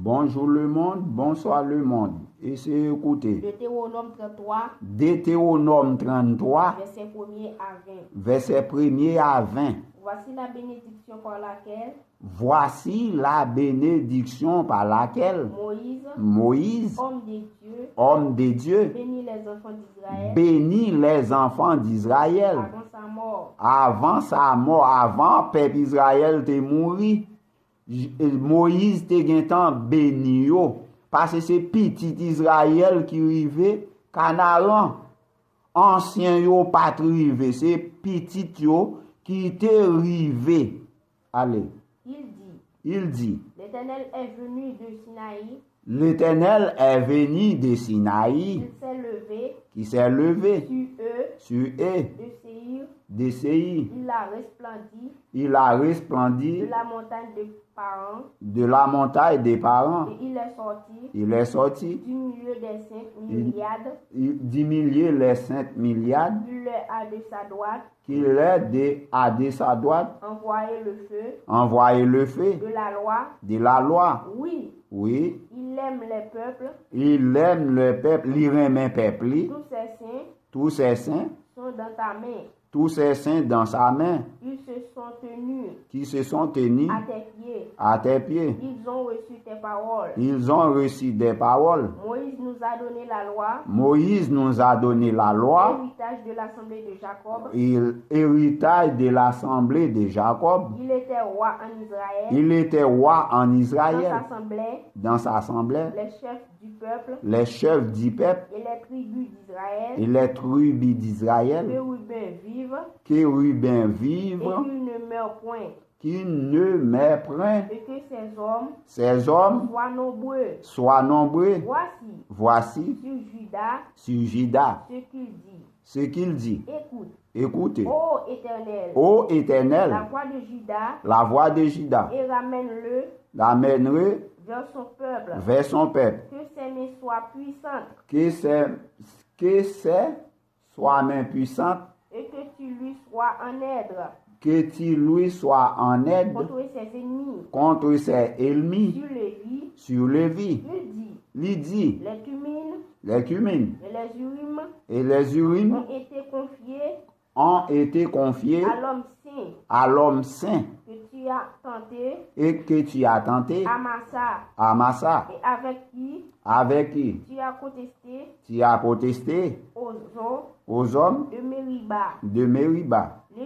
Bonjour le monde, bonsoir le monde. Et c'est écouter. Deutéronome 33, Deutéronome 33, verset 1er à 20. verset 1er à 20. Voici la bénédiction par laquelle Moïse, homme de Dieu, bénit les enfants d'Israël avant sa mort, avant peuple Israël te mourir. Moïse te gen béni yo parce que c'est petit Israël qui rive Canaan. Ancien yo pas rive, c'est petit yo qui te rive. Allez. Il dit, l'Éternel est venu de Sinaï. L'Éternel est venu de Sinaï. Il s'est levé. Sur eux. De Séir. Il a resplendi. De la montagne des parents. Et il est sorti. Du milieu des 5 milliards. Diminuer les 5 milliards. Il est à de sa droite. Qu'il est à de sa droite. Envoyer le feu. De la loi. Oui. Il aime les peuples. Il aime le peuple. Il aime un peuple. Tous ses saints. Sont dans ta main. Tous ces saints dans sa main. Qui se sont tenus. À tes pieds. Ils ont reçu tes paroles. Ils ont reçu des paroles. Moïse nous a donné la loi. Moïse nous a donné la loi. Héritage de l'assemblée de Jacob. Héritage de l'assemblée de Jacob. Il était roi en Israël. Il était roi en Israël. Dans sa assemblée. Les chefs du peuple. Et les tribus d'Israël. Et les tribus d'Israël. Chérubins vivent. Et qui ne meurent point. Qui ne meurt point. Et que ces hommes soient nombreux. Voici sur Juda ce qu'il dit. Écoutez. Ô Éternel, la voix de Juda. Et ramène-le vers son peuple. Que ses mains soient puissantes. Que ses mains puissantes. Et que tu lui sois en aide. Que tu lui sois en aide contre ses ennemis. Sur le vie. Il dit. Les cumines et les Urim ont été confiés à l'homme saint et que tu as tenté à Massa et avec qui tu as protesté aux hommes de Mériba. Ne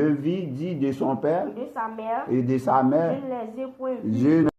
vit dit de son père et de sa mère. Je ne les ai point vus.